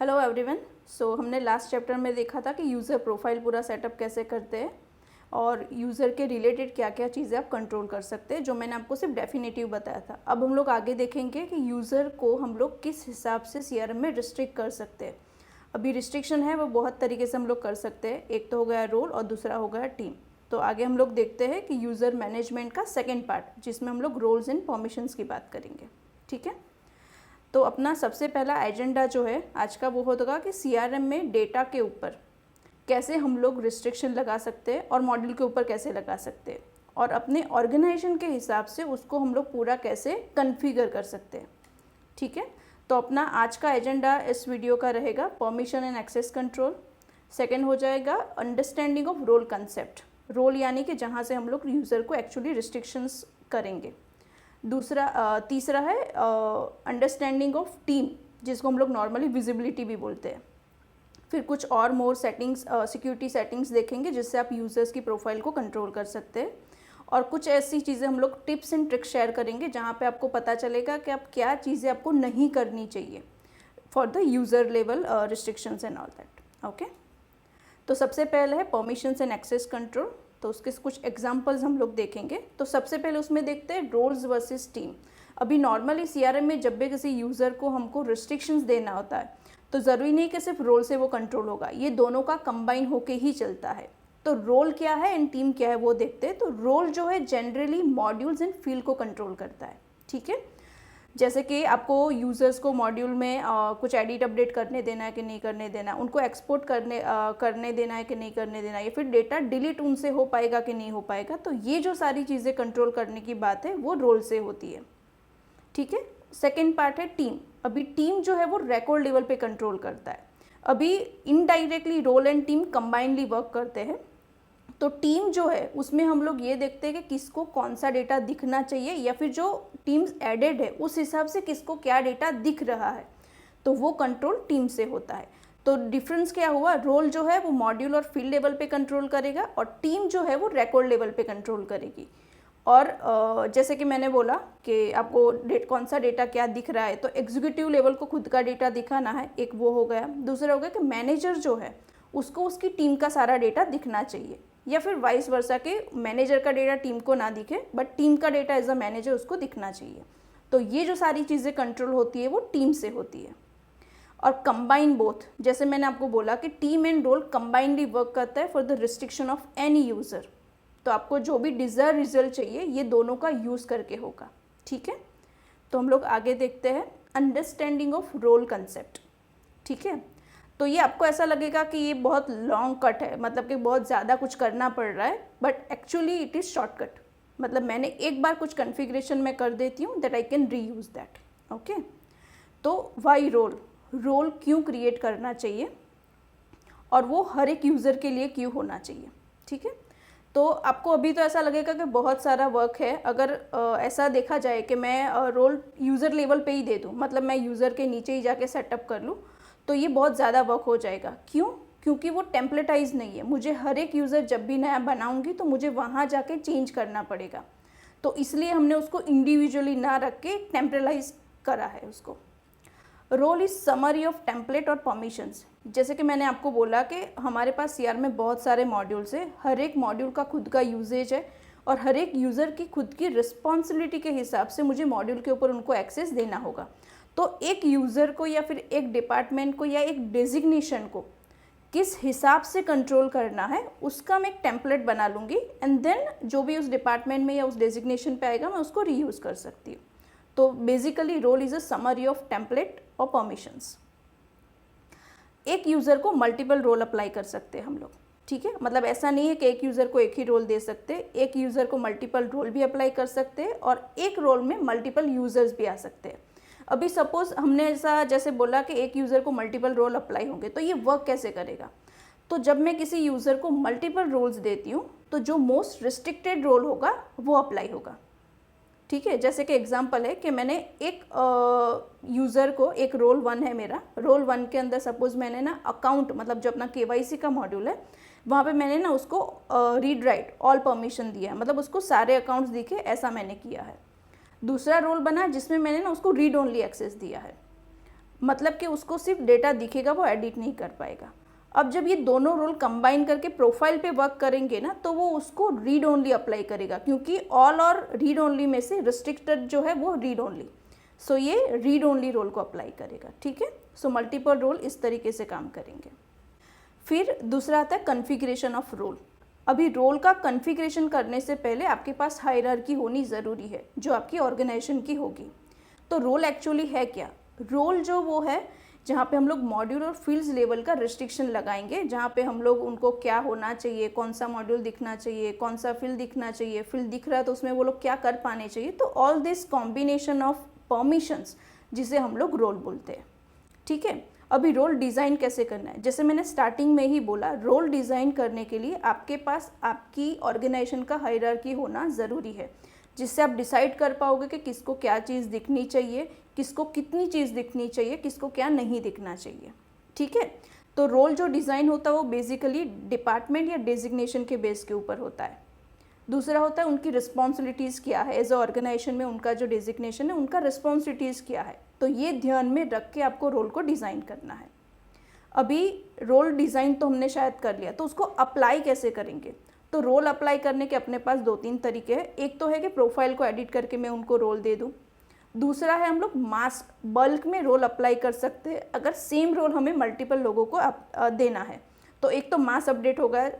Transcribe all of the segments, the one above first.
Hello everyone. सो हमने last chapter में देखा था कि यूज़र प्रोफाइल पूरा सेटअप कैसे करते हैं और यूज़र के रिलेटेड क्या क्या चीज़ें आप कंट्रोल कर सकते हैं, जो मैंने आपको सिर्फ डेफिनेटिव बताया था। अब हम लोग आगे देखेंगे कि यूज़र को हम लोग किस हिसाब से सीआरएम में रिस्ट्रिक्ट कर सकते हैं। अभी रिस्ट्रिक्शन है वो बहुत तरीके से हम लोग कर सकते हैं। एक तो हो गया रोल और दूसरा हो गया टीम। तो आगे हम लोग देखते हैं कि यूज़र मैनेजमेंट का सेकेंड पार्ट, जिसमें हम लोग रोल्स एंड परमिशंस की बात करेंगे। ठीक है, तो अपना सबसे पहला एजेंडा जो है आज का वो होगा कि सीआरएम में डेटा के ऊपर कैसे हम लोग रिस्ट्रिक्शन लगा सकते हैं और मॉड्यूल के ऊपर कैसे लगा सकते हैं और अपने ऑर्गेनाइजेशन के हिसाब से उसको हम लोग पूरा कैसे कन्फिगर कर सकते हैं। ठीक है, तो अपना आज का एजेंडा इस वीडियो का रहेगा permission and access control. Second हो जाएगा understanding of role concept, role यानी कि जहाँ से हम लोग यूज़र को एक्चुअली रिस्ट्रिक्शंस करेंगे। तीसरा है अंडरस्टैंडिंग ऑफ टीम, जिसको हम लोग नॉर्मली विजिबिलिटी भी बोलते हैं। फिर कुछ और मोर सेटिंग्स, सिक्योरिटी सेटिंग्स देखेंगे जिससे आप यूज़र्स की प्रोफाइल को कंट्रोल कर सकते हैं। और कुछ ऐसी चीज़ें हम लोग टिप्स एंड ट्रिक्स शेयर करेंगे जहाँ पे आपको पता चलेगा कि आप क्या चीज़ें आपको नहीं करनी चाहिए for the user level restrictions and all that. Okay, तो सबसे पहले है परमिशंस एंड एक्सेस कंट्रोल। तो उसके कुछ एग्जांपल्स हम लोग देखेंगे। तो सबसे पहले उसमें देखते हैं रोल्स वर्सेस टीम। अभी नॉर्मली सीआरएम में जब भी किसी यूज़र को हमको रिस्ट्रिक्शंस देना होता है तो ज़रूरी नहीं कि सिर्फ रोल से वो कंट्रोल होगा, ये दोनों का कंबाइन होके ही चलता है। तो रोल क्या है एंड टीम क्या है वो देखते हैं। तो रोल जो है जनरली मॉड्यूल्स एंड फील्ड को कंट्रोल करता है। ठीक है, जैसे कि आपको यूज़र्स को मॉड्यूल में कुछ एडिट अपडेट करने देना है कि नहीं करने देना, उनको एक्सपोर्ट करने देना है कि नहीं करने देना, या फिर डेटा डिलीट उनसे हो पाएगा कि नहीं हो पाएगा। तो ये जो सारी चीज़ें कंट्रोल करने की बात है वो रोल से होती है। ठीक है, सेकेंड पार्ट है टीम। अभी टीम जो है वो रिकॉर्ड लेवल पे कंट्रोल करता है। अभी indirectly role and team combinedly work करते हैं। तो टीम जो है उसमें हम लोग ये देखते हैं कि किसको कौन सा डेटा दिखना चाहिए, या फिर जो टीम्स एडेड है उस हिसाब से किसको क्या डेटा दिख रहा है, तो वो कंट्रोल टीम से होता है। तो डिफरेंस क्या हुआ, रोल जो है वो मॉड्यूल और फील्ड लेवल पे कंट्रोल करेगा और टीम जो है वो रिकॉर्ड लेवल पे कंट्रोल करेगी। और जैसे कि मैंने बोला कि आपको कौन सा डेटा क्या दिख रहा है, तो एग्जीक्यूटिव लेवल को खुद का डेटा दिखाना है, एक वो हो गया। दूसरा हो गया कि मैनेजर जो है उसको उसकी टीम का सारा डेटा दिखना चाहिए, या फिर वाइस वर्सा के मैनेजर का डेटा टीम को ना दिखे बट टीम का डेटा एज अ मैनेजर उसको दिखना चाहिए। तो ये जो सारी चीज़ें कंट्रोल होती है वो टीम से होती है। और कंबाइन बोथ, जैसे मैंने आपको बोला कि team and role combinedly work करता है for the restriction of any user. तो आपको जो भी डिज़ायर रिजल्ट चाहिए ये दोनों का यूज़ करके होगा। ठीक है, तो हम लोग आगे देखते हैं अंडरस्टैंडिंग ऑफ रोल कंसेप्ट। ठीक है, तो ये आपको ऐसा लगेगा कि ये बहुत लॉन्ग कट है, मतलब कि बहुत ज़्यादा कुछ करना पड़ रहा है, but actually it is shortcut. मतलब मैंने एक बार कुछ कॉन्फ़िगरेशन में कर देती हूँ that I can reuse that. Okay, तो वाई रोल, रोल क्यों क्रिएट करना चाहिए और वो हर एक यूज़र के लिए क्यों होना चाहिए। ठीक है, तो आपको अभी तो ऐसा लगेगा कि बहुत सारा वर्क है। अगर ऐसा देखा जाए कि मैं रोल यूज़र लेवल पे ही दे दूँ, मतलब मैं यूज़र के नीचे ही जाके सेटअप कर लूँ, तो ये बहुत ज़्यादा वर्क हो जाएगा। क्यों? क्योंकि वो टेम्पलेटाइज नहीं है। मुझे हर एक यूज़र जब भी नया बनाऊंगी तो मुझे वहाँ जाके चेंज करना पड़ेगा। तो इसलिए हमने उसको इंडिविजुअली ना रख के टेम्परलाइज करा है उसको। Role is summary of template और परमिशंस। जैसे कि मैंने आपको बोला कि हमारे पास सीआर में बहुत सारे मॉड्यूल्स है, हर एक मॉड्यूल का खुद का यूजेज है और हर एक यूज़र की खुद की रिस्पॉन्सिबिलिटी के हिसाब से मुझे मॉड्यूल के ऊपर उनको एक्सेस देना होगा। तो एक यूज़र को या फिर एक डिपार्टमेंट को या एक डेजिग्नेशन को किस हिसाब से कंट्रोल करना है उसका मैं एक टेम्पलेट बना लूँगी, एंड देन जो भी उस डिपार्टमेंट में या उस डेजिग्नेशन पे आएगा मैं उसको रीयूज़ कर सकती हूँ। तो basically role is a summary of template और परमिशंस। एक यूज़र को मल्टीपल रोल अप्लाई कर सकते हैं हम लोग। ठीक है, मतलब ऐसा नहीं है कि एक यूज़र को एक ही रोल दे सकते, एक यूज़र को मल्टीपल रोल भी अप्लाई कर सकते हैं और एक रोल में मल्टीपल यूज़र्स भी आ सकते हैं। अभी सपोज हमने ऐसा जैसे बोला कि एक यूज़र को मल्टीपल रोल अप्लाई होंगे, तो ये वर्क कैसे करेगा। तो जब मैं किसी यूज़र को मल्टीपल रोल्स देती हूँ तो जो मोस्ट रिस्ट्रिक्टेड रोल होगा वो अप्लाई होगा। ठीक है, जैसे कि एग्जांपल है कि मैंने एक यूज़र को, एक रोल 1 है मेरा, रोल 1 के अंदर सपोज मैंने ना अकाउंट, मतलब जो अपना केवाईसी का मॉड्यूल है वहाँ पे मैंने ना उसको रीड राइट ऑल परमिशन दिया है, मतलब उसको सारे अकाउंट्स दिखे ऐसा मैंने किया है। दूसरा रोल बना जिसमें मैंने ना उसको रीड ओनली एक्सेस दिया है। मतलब कि उसको सिर्फ डेटा दिखेगा, वो एडिट नहीं कर पाएगा। अब जब ये दोनों रोल कंबाइन करके प्रोफाइल पे वर्क करेंगे ना, तो वो उसको रीड ओनली अप्लाई करेगा, क्योंकि ऑल और रीड ओनली में से रिस्ट्रिक्टेड जो है वो रीड ओनली, सो ये रीड ओनली रोल को अप्लाई करेगा। ठीक है, सो मल्टीपल रोल इस तरीके से काम करेंगे। फिर दूसरा आता है कॉन्फ़िगरेशन ऑफ रोल। अभी रोल का कॉन्फ़िगरेशन करने से पहले आपके पास हायरार्की होनी ज़रूरी है, जो आपकी ऑर्गेनाइजेशन की होगी। तो रोल एक्चुअली है क्या? रोल जो वो है जहाँ पे हम लोग मॉड्यूल और फील्ड्स लेवल का रिस्ट्रिक्शन लगाएंगे, जहाँ पे हम लोग उनको क्या होना चाहिए, कौन सा मॉड्यूल दिखना चाहिए, कौन सा फील्ड दिखना चाहिए, फील्ड दिख रहा है तो उसमें वो लोग क्या कर पाने चाहिए। तो all this combination of permissions, जिसे हम लोग रोल बोलते हैं। ठीक है, अभी रोल डिज़ाइन कैसे करना है? जैसे मैंने स्टार्टिंग में ही बोला, रोल डिज़ाइन करने के लिए आपके पास आपकी ऑर्गेनाइजेशन का हायरार्की होना ज़रूरी है, जिससे आप डिसाइड कर पाओगे कि किसको क्या चीज़ दिखनी चाहिए, किसको कितनी चीज़ दिखनी चाहिए, किसको क्या नहीं दिखना चाहिए। ठीक है, तो रोल जो डिज़ाइन होता है वो बेसिकली डिपार्टमेंट या डेजिग्नेशन के बेस के ऊपर होता है। दूसरा होता है उनकी रिस्पॉन्सिबिलिटीज़ क्या है, एज अ ऑर्गेनाइजेशन में उनका जो डेजिग्नेशन है, उनका रिस्पॉन्सिबिलिटीज़ क्या है। तो ये ध्यान में रख के आपको रोल को डिज़ाइन करना है। अभी रोल डिज़ाइन तो हमने शायद कर लिया, तो उसको अप्लाई कैसे करेंगे? तो रोल अप्लाई करने के अपने पास 2-3 तरीके हैं। एक तो है कि प्रोफाइल को एडिट करके मैं उनको रोल दे दूँ। दूसरा है हम लोग मास बल्क में रोल अप्लाई कर सकते हैं, अगर सेम रोल हमें मल्टीपल लोगों को देना है। तो एक तो मास अपडेट होगा,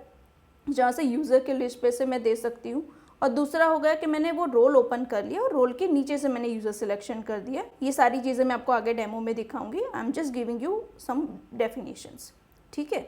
जहाँ से यूज़र के लिस्ट पे से मैं दे सकती हूँ, और दूसरा हो गया कि मैंने वो रोल ओपन कर लिया और रोल के नीचे से मैंने यूज़र सिलेक्शन कर दिया। ये सारी चीज़ें मैं आपको आगे डेमो में दिखाऊंगी। I am just giving you some definitions. ठीक है,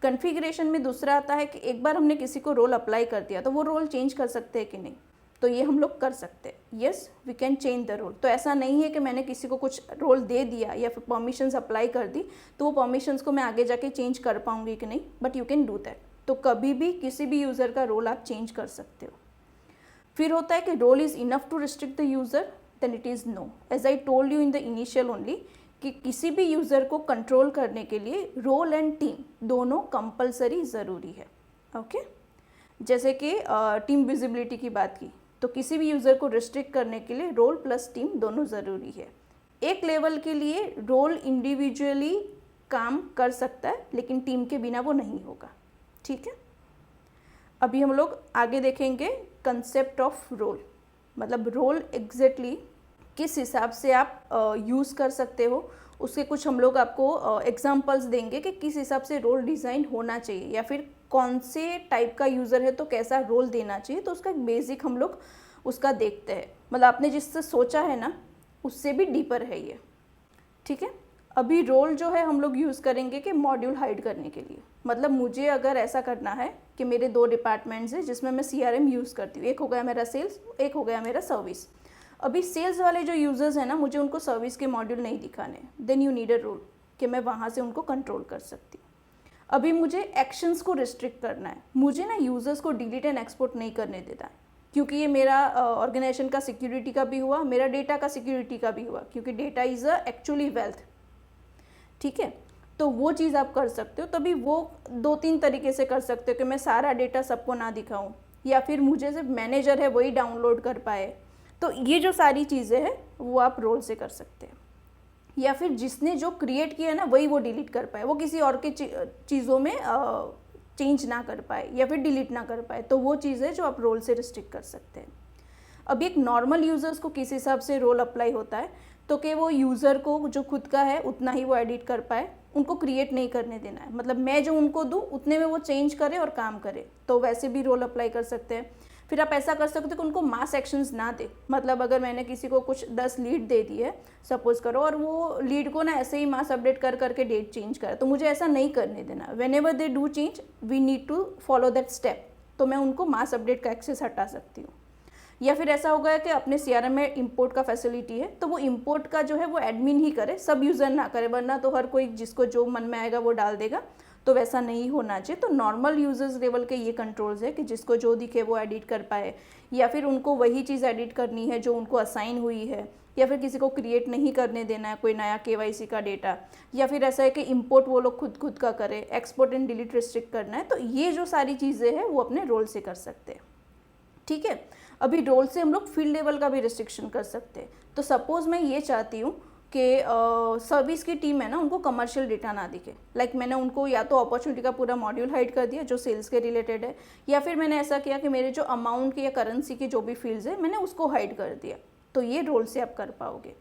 कॉन्फ़िगरेशन में दूसरा आता है कि एक बार हमने किसी को रोल अप्लाई कर दिया तो वो रोल चेंज कर सकते हैं कि नहीं। तो ये हम लोग कर सकते हैं, yes we can change the role. तो ऐसा नहीं है कि मैंने किसी को कुछ रोल दे दिया या फिर परमिशंस अप्लाई कर दी तो वो परमिशंस को मैं आगे जाके चेंज कर पाऊंगी कि नहीं, but you can do that. तो कभी भी किसी भी यूज़र का रोल आप चेंज कर सकते हो। फिर होता है कि role is enough to restrict the user, then it is no. As I told you in the initial only कि किसी भी यूज़र को कंट्रोल करने के लिए रोल एंड टीम दोनों कंपलसरी ज़रूरी है। ओके, जैसे कि टीम विजिबिलिटी की बात की, तो किसी भी यूज़र को रिस्ट्रिक्ट करने के लिए रोल प्लस टीम दोनों ज़रूरी है। एक लेवल के लिए रोल इंडिविजुअली काम कर सकता है, लेकिन टीम के बिना वो नहीं होगा। ठीक है, अभी हम लोग आगे देखेंगे कंसेप्ट ऑफ रोल, मतलब रोल एग्जैक्टली किस हिसाब से आप यूज़ कर सकते हो, उसके कुछ हम लोग आपको एग्जांपल्स देंगे कि किस हिसाब से रोल डिज़ाइन होना चाहिए, या फिर कौन से टाइप का यूज़र है तो कैसा रोल देना चाहिए। तो उसका एक बेसिक हम लोग उसका देखते हैं, मतलब आपने जिससे सोचा है ना उससे भी डीपर है ये। ठीक है, अभी रोल जो है हम लोग यूज़ करेंगे कि मॉड्यूल हाइड करने के लिए। मतलब मुझे अगर ऐसा करना है कि मेरे 2 डिपार्टमेंट्स हैं जिसमें मैं CRM यूज़ करती हूँ, एक हो गया मेरा सेल्स, एक हो गया मेरा सर्विस। अभी सेल्स वाले जो यूज़र्स हैं ना, मुझे उनको सर्विस के मॉड्यूल नहीं दिखाने, then you need a role कि मैं वहाँ से उनको कंट्रोल कर सकती हूँ। अभी मुझे एक्शंस को रिस्ट्रिक्ट करना है, मुझे ना यूज़र्स को डिलीट एंड एक्सपोर्ट नहीं करने देता है, क्योंकि ये मेरा ऑर्गेनाइजेशन का सिक्योरिटी का भी हुआ, मेरा डेटा का सिक्योरिटी का भी हुआ, क्योंकि data is a actually wealth. ठीक है, तो वो चीज़ आप कर सकते हो। तभी वो 2-3 तरीके से कर सकते हो कि मैं सारा डेटा सबको ना दिखाऊं, या फिर मुझे सिर्फ मैनेजर है वही डाउनलोड कर पाए। तो ये जो सारी चीज़ें हैं वो आप रोल से कर सकते हैं, या फिर जिसने जो क्रिएट किया है ना वही वो डिलीट कर पाए, वो किसी और के चीज़ों में चेंज ना कर पाए या फिर डिलीट ना कर पाए। तो वो चीज़ जो आप रोल से रिस्ट्रिक्ट कर सकते हैं। अब एक नॉर्मल यूज़र्स को किस हिसाब से रोल अप्लाई होता है, तो कि वो यूज़र को जो खुद का है उतना ही वो एडिट कर पाए, उनको क्रिएट नहीं करने देना है। मतलब मैं जो उनको दूँ उतने में वो चेंज करे और काम करे, तो वैसे भी रोल अप्लाई कर सकते हैं। फिर आप ऐसा कर सकते हो कि उनको मास एक्शंस ना दे। मतलब अगर मैंने किसी को कुछ 10 लीड दे दी है सपोज करो, और वो लीड को ना ऐसे ही मास अपडेट कर करके डेट चेंज करे, तो मुझे ऐसा नहीं करने देना। Whenever they do change we need to follow that step, तो मैं उनको मास अपडेट का एक्सेस हटा सकती हूँ। या फिर ऐसा होगा कि अपने CRM में इंपोर्ट का फैसिलिटी है, तो वो इंपोर्ट का जो है वो एडमिन ही करे, सब यूज़र ना करे, वरना तो हर कोई जिसको जो मन में आएगा वो डाल देगा। तो वैसा नहीं होना चाहिए। तो नॉर्मल यूजर्स लेवल के ये कंट्रोल्स है कि जिसको जो दिखे वो एडिट कर पाए, या फिर उनको वही चीज़ एडिट करनी है जो उनको असाइन हुई है, या फिर किसी को क्रिएट नहीं करने देना है कोई नया KYC का डेटा, या फिर ऐसा है कि इंपोर्ट वो लोग खुद का करे, एक्सपोर्ट एंड डिलीट रिस्ट्रिक्ट करना है। तो ये जो सारी चीज़ें हैं वो अपने रोल से कर सकते हैं। ठीक है, अभी रोल से हम लोग फील्ड लेवल का भी रिस्ट्रिक्शन कर सकते हैं। तो सपोज मैं ये चाहती हूँ कि सर्विस की टीम है ना, उनको कमर्शियल डेटा ना दिखे। लाइक मैंने उनको या तो अपॉर्चुनिटी का पूरा मॉड्यूल हाइड कर दिया जो सेल्स के रिलेटेड है, या फिर मैंने ऐसा किया कि मेरे जो अमाउंट की या करेंसी की जो भी फील्ड्स है मैंने उसको हाइड कर दिया। तो ये रोल से आप कर पाओगे।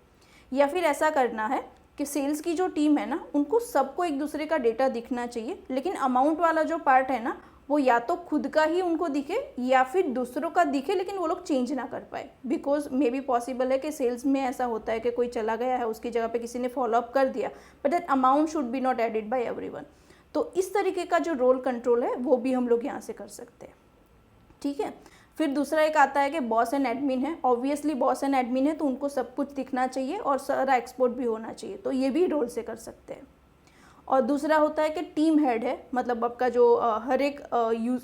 या फिर ऐसा करना है कि सेल्स की जो टीम है ना, उनको सबको एक दूसरे का डेटा दिखना चाहिए, लेकिन अमाउंट वाला जो पार्ट है ना, वो या तो खुद का ही उनको दिखे या फिर दूसरों का दिखे, लेकिन वो लोग चेंज ना कर पाए। बिकॉज मे बी पॉसिबल है कि सेल्स में ऐसा होता है कि कोई चला गया है, उसकी जगह पे किसी ने फॉलोअप कर दिया, but that amount should be not added by everyone. तो इस तरीके का जो रोल कंट्रोल है वो भी हम लोग यहाँ से कर सकते हैं। ठीक है। फिर दूसरा एक आता है कि बॉस एंड एडमिन है। ऑब्वियसली बॉस एंड एडमिन है तो उनको सब कुछ दिखना चाहिए और सारा एक्सपोर्ट भी होना चाहिए, तो ये भी रोल से कर सकते हैं। और दूसरा होता है कि टीम हेड है, मतलब आपका जो हर एक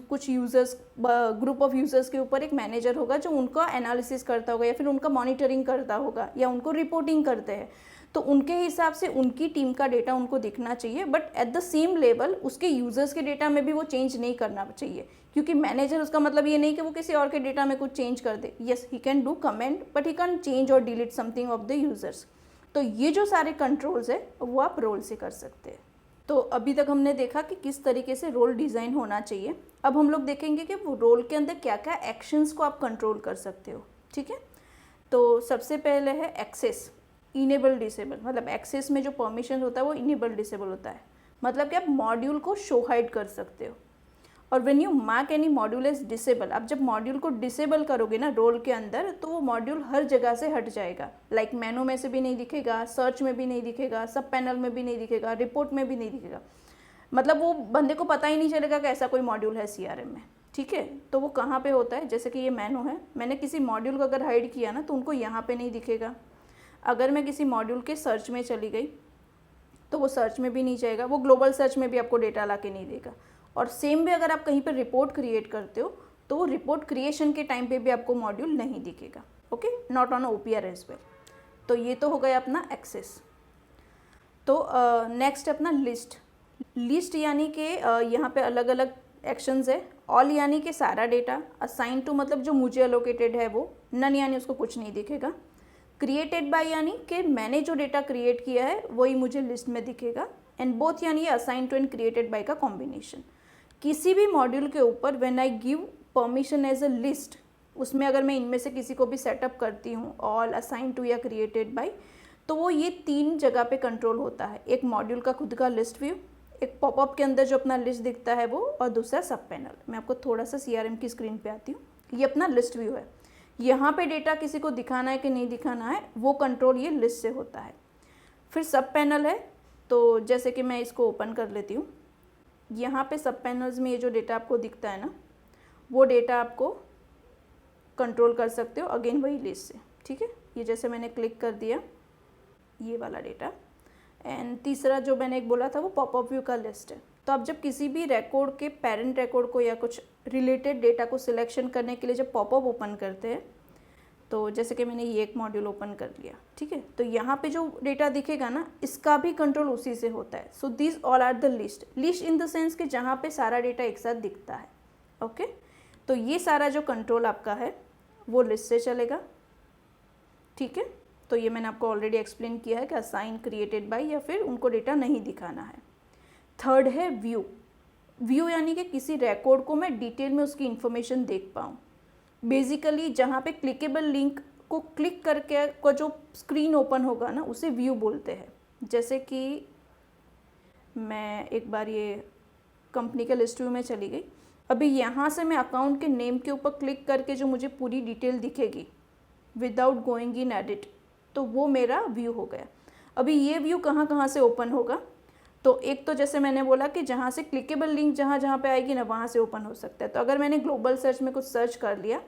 कुछ यूज़र्स, ग्रुप ऑफ यूज़र्स के ऊपर एक मैनेजर होगा जो उनका एनालिसिस करता होगा या फिर उनका मॉनिटरिंग करता होगा या उनको रिपोर्टिंग करते हैं। तो उनके हिसाब से उनकी टीम का डेटा उनको दिखना चाहिए, but at the same level उसके यूज़र्स के डेटा में भी वो चेंज नहीं करना चाहिए, क्योंकि मैनेजर उसका मतलब ये नहीं कि वो किसी और के डेटा में कुछ चेंज कर दे। Yes, he can do comment but he can change और delete something of the users. तो ये जो सारे कंट्रोल्स है वो आप रोल से कर सकते हैं। तो अभी तक हमने देखा कि किस तरीके से रोल डिज़ाइन होना चाहिए। अब हम लोग देखेंगे कि वो रोल के अंदर क्या क्या एक्शंस को आप कंट्रोल कर सकते हो। ठीक है। तो सबसे पहले है एक्सेस, इनेबल डिसेबल। मतलब एक्सेस में जो परमिशन होता है वो इनेबल डिसेबल होता है, मतलब कि आप मॉड्यूल को शो हाइड कर सकते हो। और when you mark any module as disable, आप जब मॉड्यूल को डिसेबल करोगे ना रोल के अंदर, तो वो मॉड्यूल हर जगह से हट जाएगा। लाइक मेनू में से भी नहीं दिखेगा, सर्च में भी नहीं दिखेगा, सब पैनल में भी नहीं दिखेगा, रिपोर्ट में भी नहीं दिखेगा। मतलब वो बंदे को पता ही नहीं चलेगा कि ऐसा कोई मॉड्यूल है CRM में। ठीक है। तो वो कहाँ पे होता है, जैसे कि ये मेनू है, मैंने किसी मॉड्यूल को अगर हाइड किया ना तो उनको यहाँ पे नहीं दिखेगा। अगर मैं किसी मॉड्यूल के सर्च में चली गई तो वो सर्च में भी नहीं जाएगा, वो ग्लोबल सर्च में भी आपको डेटा ला के नहीं देगा। और सेम भी अगर आप कहीं पर रिपोर्ट क्रिएट करते हो तो वो रिपोर्ट क्रिएशन के टाइम पे भी आपको मॉड्यूल नहीं दिखेगा। Okay, not on OPR as well. तो ये तो हो गया अपना एक्सेस। तो नेक्स्ट अपना लिस्ट। लिस्ट यानी कि यहाँ पे अलग अलग एक्शंस है। ऑल यानी कि सारा डेटा, असाइन टू मतलब जो मुझे एलोकेटेड है वो, नन यानी उसको कुछ नहीं दिखेगा, क्रिएटेड बाय यानी कि मैंने जो डेटा क्रिएट किया है वही मुझे लिस्ट में दिखेगा, एंड बोथ यानी assign to and created by का कॉम्बिनेशन। किसी भी मॉड्यूल के ऊपर when I give permission as a list, उसमें अगर मैं इनमें से किसी को भी सेटअप करती हूँ, ऑल, असाइन टू या क्रिएटेड बाय, तो वो ये 3 जगह पे कंट्रोल होता है। एक मॉड्यूल का खुद का लिस्ट व्यू, एक पॉपअप के अंदर जो अपना लिस्ट दिखता है वो, और दूसरा सब पैनल। मैं आपको थोड़ा सा CRM की स्क्रीन पे आती हूँ। ये अपना लिस्ट व्यू है, यहाँ पे डेटा किसी को दिखाना है कि नहीं दिखाना है वो कंट्रोल ये लिस्ट से होता है। फिर सब पैनल है, तो जैसे कि मैं इसको ओपन कर लेती हूँ। यहाँ पे सब पैनल्स में ये जो डेटा आपको दिखता है ना, वो डेटा आपको कंट्रोल कर सकते हो अगेन वही लिस्ट से। ठीक है। ये जैसे मैंने क्लिक कर दिया, ये वाला डेटा। एंड तीसरा जो मैंने एक बोला था वो पॉपअप व्यू का लिस्ट है। तो आप जब किसी भी रिकॉर्ड के पेरेंट रिकॉर्ड को या कुछ रिलेटेड डेटा को सिलेक्शन करने के लिए जब पॉपअप ओपन करते हैं, तो जैसे कि मैंने ये एक मॉड्यूल ओपन कर लिया। ठीक है। तो यहाँ पे जो डेटा दिखेगा ना, इसका भी कंट्रोल उसी से होता है। So this all are the list. List in the sense कि जहाँ पे सारा डेटा एक साथ दिखता है। ओके। तो ये सारा जो कंट्रोल आपका है वो लिस्ट से चलेगा। ठीक है। तो ये मैंने आपको ऑलरेडी एक्सप्लेन किया है कि असाइन, क्रिएटेड बाय या फिर उनको डेटा नहीं दिखाना है। थर्ड है व्यू। व्यू यानी कि किसी रिकॉर्ड को मैं डिटेल में उसकी इन्फॉर्मेशन देख पाऊँ। बेसिकली जहाँ पे क्लिकेबल लिंक को क्लिक करके को जो स्क्रीन ओपन होगा ना, उसे व्यू बोलते हैं। जैसे कि मैं एक बार ये कंपनी के लिस्ट व्यू में चली गई। अभी यहाँ से मैं अकाउंट के नेम के ऊपर क्लिक करके जो मुझे पूरी डिटेल दिखेगी विदाउट गोइंग इन एडिट, तो वो मेरा व्यू हो गया। अभी ये व्यू कहाँ कहाँ से ओपन होगा, तो एक तो जैसे मैंने बोला कि जहाँ से क्लिकेबल लिंक जहाँ जहाँ पे आएगी ना, वहाँ से ओपन हो सकता है। तो अगर मैंने ग्लोबल सर्च में कुछ सर्च कर लिया,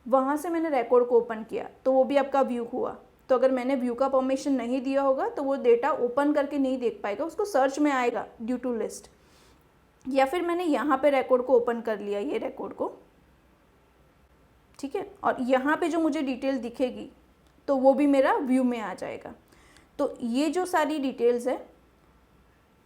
वहाँ से मैंने रिकॉर्ड को ओपन किया, तो वो भी आपका व्यू हुआ। तो अगर मैंने व्यू का परमिशन नहीं दिया होगा तो वो डेटा ओपन करके नहीं देख पाएगा, उसको सर्च में आएगा ड्यू टू लिस्ट। या फिर मैंने यहाँ पे रिकॉर्ड को ओपन कर लिया, ये रिकॉर्ड को। ठीक है। और यहाँ पे जो मुझे डिटेल दिखेगी तो वो भी मेरा व्यू में आ जाएगा। तो ये जो सारी डिटेल्स है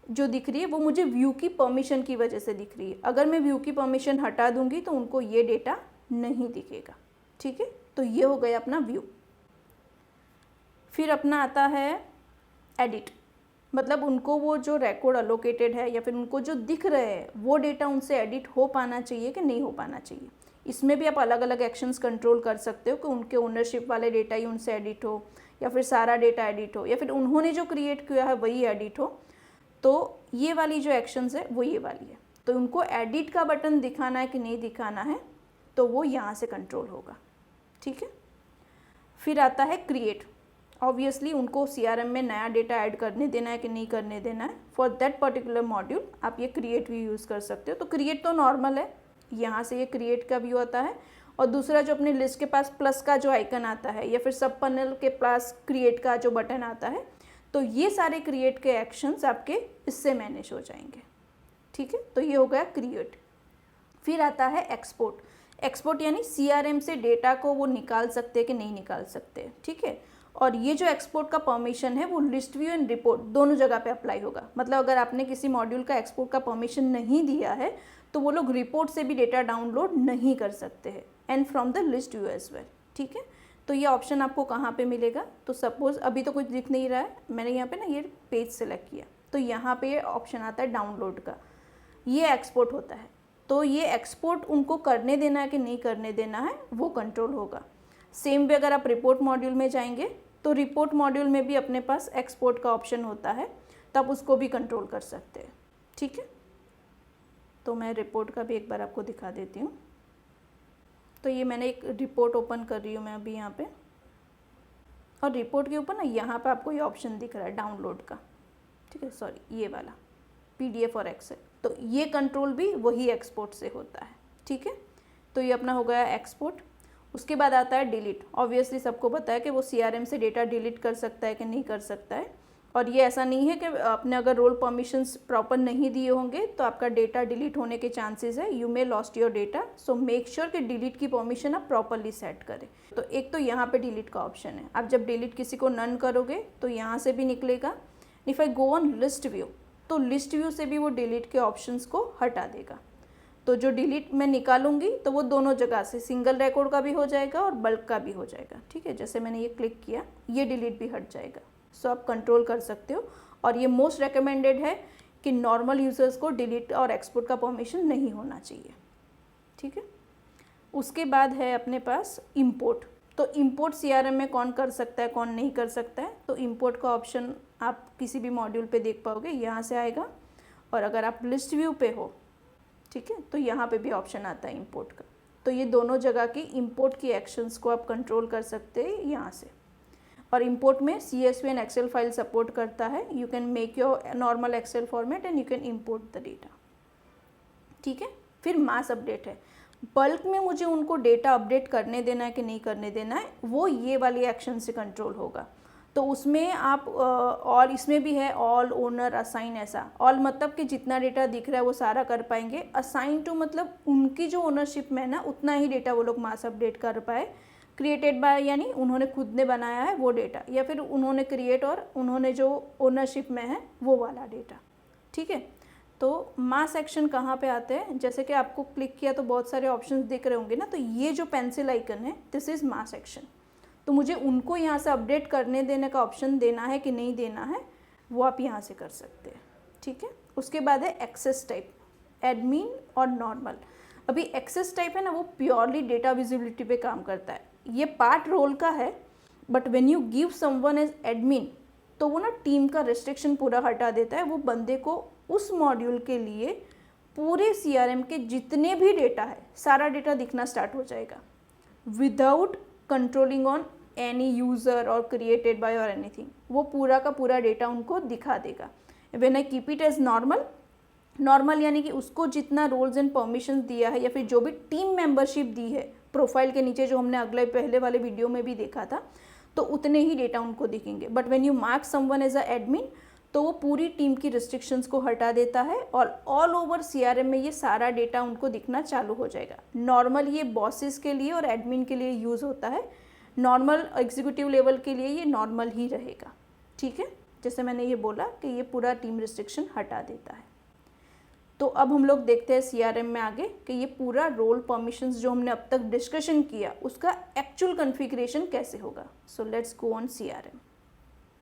जो दिख रही है वो मुझे व्यू की परमिशन की वजह से दिख रही है। अगर मैं व्यू की परमिशन हटा दूंगी तो उनको ये डेटा नहीं दिखेगा। ठीक है। तो ये हो गया अपना व्यू। फिर अपना आता है एडिट, मतलब उनको वो जो रिकॉर्ड अलोकेटेड है या फिर उनको जो दिख रहे हैं वो डेटा उनसे एडिट हो पाना चाहिए कि नहीं हो पाना चाहिए। इसमें भी आप अलग अलग एक्शंस कंट्रोल कर सकते हो कि उनके ओनरशिप वाले डेटा ही उनसे एडिट हो या फिर सारा डेटा एडिट हो या फिर उन्होंने जो क्रिएट किया है वही एडिट हो। तो ये वाली जो एक्शंस है वो ये वाली है। तो उनको एडिट का बटन दिखाना है कि नहीं दिखाना है तो वो यहाँ से कंट्रोल होगा, ठीक है। फिर आता है क्रिएट। ऑब्वियसली उनको CRM में नया डेटा ऐड करने देना है कि नहीं करने देना है। फॉर दैट पर्टिकुलर मॉड्यूल आप ये क्रिएट भी यूज़ कर सकते हो। तो क्रिएट तो नॉर्मल है, यहाँ से ये क्रिएट का व्यू आता है। और दूसरा जो अपने लिस्ट के पास प्लस का जो आइकन आता है या फिर सब पैनल के पास क्रिएट का जो बटन आता है, तो ये सारे क्रिएट के एक्शंस आपके इससे मैनेज हो जाएंगे, ठीक है। तो ये हो गया क्रिएट। फिर आता है एक्सपोर्ट। एक्सपोर्ट यानी CRM से डेटा को वो निकाल सकते हैं कि नहीं निकाल सकते, ठीक है। और ये जो एक्सपोर्ट का परमिशन है वो लिस्ट व्यू एंड रिपोर्ट दोनों जगह पे अप्लाई होगा। मतलब अगर आपने किसी मॉड्यूल का एक्सपोर्ट का परमिशन नहीं दिया है तो वो लोग रिपोर्ट से भी डेटा डाउनलोड नहीं कर सकते हैं, and from the list view as well, ठीक है। तो ये ऑप्शन आपको कहाँ पे मिलेगा? तो सपोज अभी तो कुछ दिख नहीं रहा है, मैंने यहाँ पे ना ये पेज सेलेक्ट किया तो यहाँ पे ये ऑप्शन आता है डाउनलोड का, ये एक्सपोर्ट होता है। तो ये एक्सपोर्ट उनको करने देना है कि नहीं करने देना है वो कंट्रोल होगा। सेम वे अगर आप रिपोर्ट मॉड्यूल में जाएंगे तो रिपोर्ट मॉड्यूल में भी अपने पास एक्सपोर्ट का ऑप्शन होता है, तो आप उसको भी कंट्रोल कर सकते हैं, ठीक है। तो मैं रिपोर्ट का भी एक बार आपको दिखा देती हूँ। तो ये मैंने एक रिपोर्ट ओपन कर रही हूँ मैं अभी यहाँ पे, और रिपोर्ट के ऊपर ना यहाँ पे आपको ये ऑप्शन दिख रहा है डाउनलोड का, ठीक है, सॉरी ये वाला PDF और एक्सेल। तो ये कंट्रोल भी वही एक्सपोर्ट से होता है, ठीक है। तो ये अपना हो गया एक्सपोर्ट। उसके बाद आता है डिलीट। ऑब्वियसली सबको पता है कि वो CRM से डेटा डिलीट कर सकता है कि नहीं कर सकता है। और ये ऐसा नहीं है कि आपने अगर रोल परमिशंस प्रॉपर नहीं दिए होंगे तो आपका डेटा डिलीट होने के चांसेस है, you may lost your data. So make sure कि डिलीट की परमिशन आप प्रॉपरली सेट करें। तो एक तो यहाँ पे डिलीट का ऑप्शन है, आप जब डिलीट किसी को नन करोगे तो यहाँ से भी निकलेगा। If I go on list view तो लिस्ट व्यू से भी वो डिलीट के ऑप्शंस को हटा देगा। तो जो डिलीट मैं निकालूंगी तो वो दोनों जगह से, सिंगल रिकॉर्ड का भी हो जाएगा और बल्क का भी हो जाएगा, ठीक है। जैसे मैंने ये क्लिक किया ये डिलीट भी हट जाएगा। सो आप कंट्रोल कर सकते हो। और ये मोस्ट रिकमेंडेड है कि नॉर्मल यूजर्स को डिलीट और एक्सपोर्ट का परमिशन नहीं होना चाहिए, ठीक है। उसके बाद है अपने पास इंपोर्ट। तो इंपोर्ट CRM में कौन कर सकता है कौन नहीं कर सकता है, तो इंपोर्ट का ऑप्शन आप किसी भी मॉड्यूल पे देख पाओगे, यहाँ से आएगा। और अगर आप लिस्ट व्यू पे हो, ठीक है, तो यहाँ पे भी ऑप्शन आता है इंपोर्ट का। तो ये दोनों जगह की इंपोर्ट की एक्शंस को आप कंट्रोल कर सकते हैं यहाँ से। और इंपोर्ट में CSV and Excel file support करता है। You can make your normal Excel format and you can import the data, ठीक है। फिर मास अपडेट है। बल्क में मुझे उनको डेटा अपडेट करने देना है कि नहीं करने देना है, वो ये वाली एक्शन से कंट्रोल होगा। तो उसमें आप और इसमें भी है ऑल, ओनर, असाइन। ऐसा ऑल मतलब कि जितना डेटा दिख रहा है वो सारा कर पाएंगे। असाइन टू मतलब उनकी जो ओनरशिप में है ना उतना ही डेटा वो लोग मास अपडेट कर पाए। क्रिएटेड बाय यानी उन्होंने खुद ने बनाया है वो डेटा, या फिर उन्होंने क्रिएट और उन्होंने जो ओनरशिप में है वो वाला डेटा, ठीक है। तो मास एक्शन कहाँ पे आते हैं? जैसे कि आपको क्लिक किया तो बहुत सारे ऑप्शंस दिख रहे होंगे ना, तो ये जो पेंसिल आइकन है दिस इज़ मास एक्शन। तो मुझे उनको यहाँ से अपडेट करने देने का ऑप्शन देना है कि नहीं देना है वो आप यहाँ से कर सकते हैं, ठीक है। उसके बाद है एक्सेस टाइप, एडमिन और नॉर्मल। अभी एक्सेस टाइप है ना वो प्योरली डेटा विजिबिलिटी पे काम करता है, ये पार्ट रोल का है। But when you give someone as admin तो वो ना टीम का रिस्ट्रिक्शन पूरा हटा देता है। वो बंदे को उस मॉड्यूल के लिए पूरे CRM के जितने भी डेटा है सारा डेटा दिखना स्टार्ट हो जाएगा without controlling on any user और क्रिएटेड बाय और एनीथिंग। वो पूरा का पूरा डेटा उनको दिखा देगा। When I keep it as normal यानी कि उसको जितना रोल्स एंड परमिशंस दिया है या फिर जो भी टीम मेंबरशिप दी है प्रोफाइल के नीचे, जो हमने अगले पहले वाले वीडियो में भी देखा था, तो उतने ही डेटा उनको दिखेंगे। But when you mark someone as a admin तो वो पूरी टीम की रिस्ट्रिक्शंस को हटा देता है और ऑल ओवर CRM में ये सारा डेटा उनको दिखना चालू हो जाएगा। नॉर्मल ये बॉसेस के लिए और एडमिन के लिए यूज़ होता है, नॉर्मल एग्जीक्यूटिव लेवल के लिए ये नॉर्मल ही रहेगा, ठीक है। जैसे मैंने ये बोला कि ये पूरा टीम रिस्ट्रिक्शन हटा देता है। तो अब हम लोग देखते हैं CRM में आगे कि ये पूरा रोल परमिशंस जो हमने अब तक डिस्कशन किया उसका एक्चुअल कॉन्फ़िगरेशन कैसे होगा। So let's go on CRM।